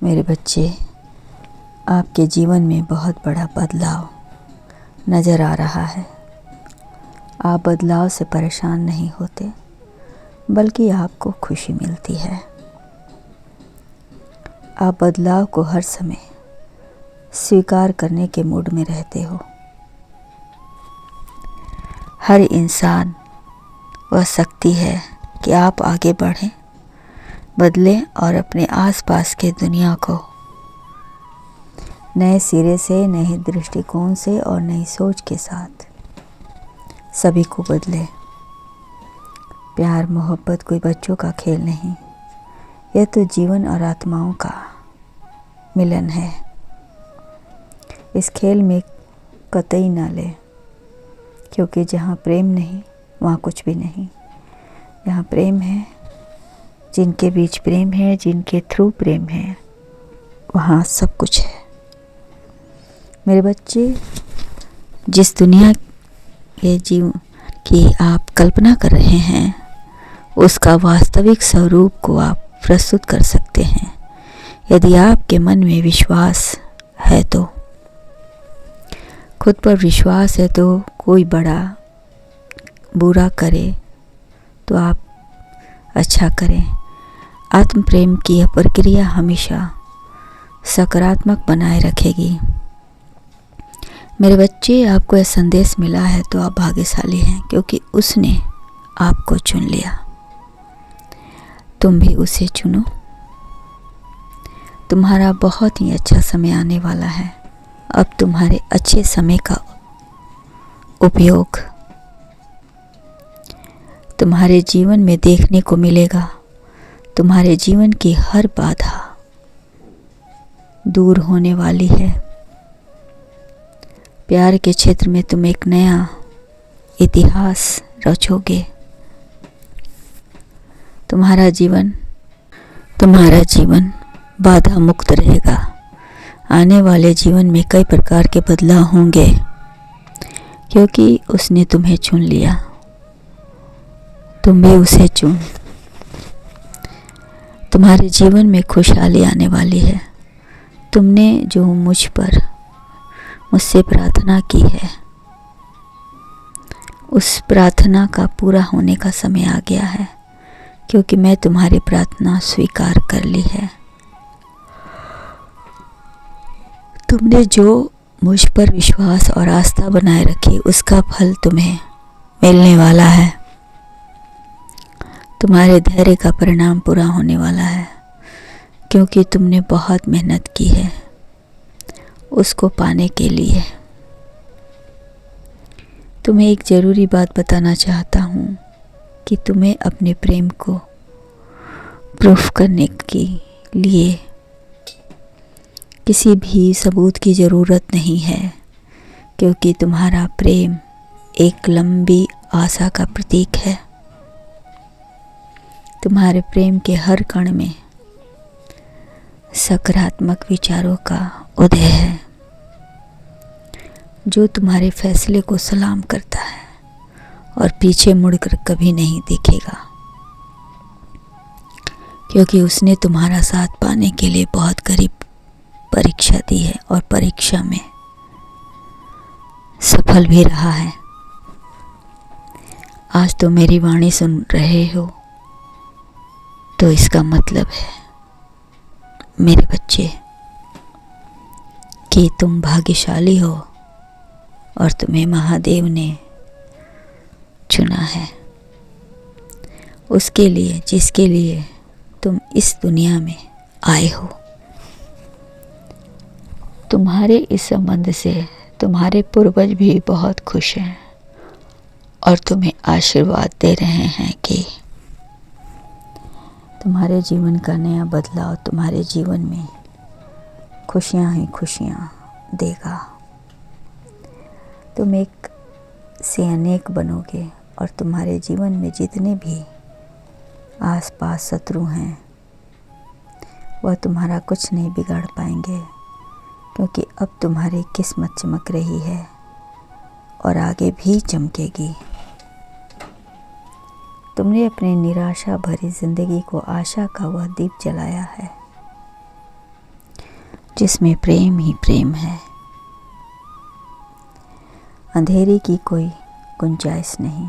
मेरे बच्चे, आपके जीवन में बहुत बड़ा बदलाव नज़र आ रहा है। आप बदलाव से परेशान नहीं होते, बल्कि आपको खुशी मिलती है। आप बदलाव को हर समय स्वीकार करने के मूड में रहते हो। हर इंसान वह शक्ति है कि आप आगे बढ़ें, बदलें और अपने आसपास के दुनिया को नए सिरे से, नए दृष्टिकोण से और नई सोच के साथ सभी को बदलें। प्यार मोहब्बत कोई बच्चों का खेल नहीं, यह तो जीवन और आत्माओं का मिलन है। इस खेल में कतई ना ले, क्योंकि जहाँ प्रेम नहीं वहाँ कुछ भी नहीं। यहाँ प्रेम है, जिनके बीच प्रेम है, जिनके थ्रू प्रेम है, वहाँ सब कुछ है। मेरे बच्चे, जिस दुनिया के जीवन की आप कल्पना कर रहे हैं, उसका वास्तविक स्वरूप को आप प्रस्तुत कर सकते हैं यदि आपके मन में विश्वास है तो। खुद पर विश्वास है तो कोई बड़ा बुरा करे तो आप अच्छा करें। आत्म प्रेम की यह प्रक्रिया हमेशा सकारात्मक बनाए रखेगी। मेरे बच्चे, आपको यह संदेश मिला है तो आप भाग्यशाली हैं, क्योंकि उसने आपको चुन लिया। तुम भी उसे चुनो। तुम्हारा बहुत ही अच्छा समय आने वाला है। अब तुम्हारे अच्छे समय का उपयोग तुम्हारे जीवन में देखने को मिलेगा। तुम्हारे जीवन की हर बाधा दूर होने वाली है। प्यार के क्षेत्र में तुम एक नया इतिहास रचोगे। तुम्हारा जीवन बाधा मुक्त रहेगा। आने वाले जीवन में कई प्रकार के बदलाव होंगे, क्योंकि उसने तुम्हें चुन लिया। तुम भी उसे चुन। तुम्हारे जीवन में खुशहाली आने वाली है। तुमने जो मुझसे प्रार्थना की है, उस प्रार्थना का पूरा होने का समय आ गया है, क्योंकि मैं तुम्हारी प्रार्थना स्वीकार कर ली है। तुमने जो मुझ पर विश्वास और आस्था बनाए रखी, उसका फल तुम्हें मिलने वाला है। तुम्हारे धैर्य का परिणाम पूरा होने वाला है, क्योंकि तुमने बहुत मेहनत की है उसको पाने के लिए। तुम्हें एक ज़रूरी बात बताना चाहता हूँ कि तुम्हें अपने प्रेम को प्रूफ करने के लिए किसी भी सबूत की ज़रूरत नहीं है, क्योंकि तुम्हारा प्रेम एक लंबी आशा का प्रतीक है। तुम्हारे प्रेम के हर कण में सकारात्मक विचारों का उदय है, जो तुम्हारे फैसले को सलाम करता है और पीछे मुड़कर कभी नहीं देखेगा, क्योंकि उसने तुम्हारा साथ पाने के लिए बहुत करीब परीक्षा दी है और परीक्षा में सफल भी रहा है। आज तो मेरी वाणी सुन रहे हो, तो इसका मतलब है मेरे बच्चे कि तुम भाग्यशाली हो और तुम्हें महादेव ने चुना है, उसके लिए जिसके लिए तुम इस दुनिया में आए हो। तुम्हारे इस संबंध से तुम्हारे पूर्वज भी बहुत खुश हैं और तुम्हें आशीर्वाद दे रहे हैं कि तुम्हारे जीवन का नया बदलाव तुम्हारे जीवन में खुशियाँ ही खुशियाँ देगा। तुम एक से अनेक बनोगे और तुम्हारे जीवन में जितने भी आसपास शत्रु हैं, वह तुम्हारा कुछ नहीं बिगाड़ पाएंगे, क्योंकि अब तुम्हारी किस्मत चमक रही है और आगे भी चमकेगी। तुमने अपनी निराशा भरी जिंदगी को आशा का वह दीप जलाया है। जिसमें प्रेम ही प्रेम है। अंधेरे की कोई गुंजाइश नहीं,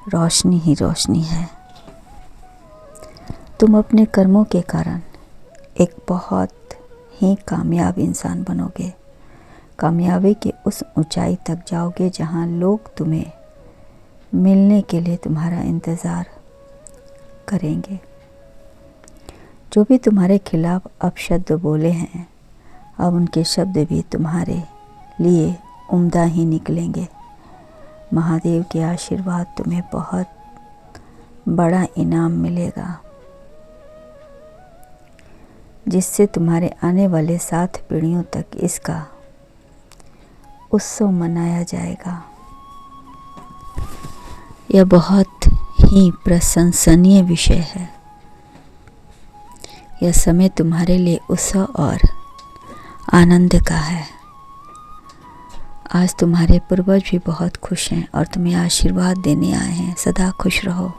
रोशनी ही रोशनी है। तुम अपने कर्मों के कारण एक बहुत ही कामयाब इंसान बनोगे। कामयाबी के उस ऊंचाई तक जाओगे जहां लोग तुम्हें मिलने के लिए तुम्हारा इंतज़ार करेंगे। जो भी तुम्हारे खिलाफ अपशब्द बोले हैं, अब उनके शब्द भी तुम्हारे लिए उम्दा ही निकलेंगे। महादेव के आशीर्वाद तुम्हें बहुत बड़ा इनाम मिलेगा, जिससे तुम्हारे आने वाले 7 पीढ़ियों तक इसका उत्सव मनाया जाएगा। यह बहुत ही प्रशंसनीय विषय है। यह समय तुम्हारे लिए उत्सव और आनंद का है। आज तुम्हारे पूर्वज भी बहुत खुश हैं और तुम्हें आशीर्वाद देने आए हैं। सदा खुश रहो।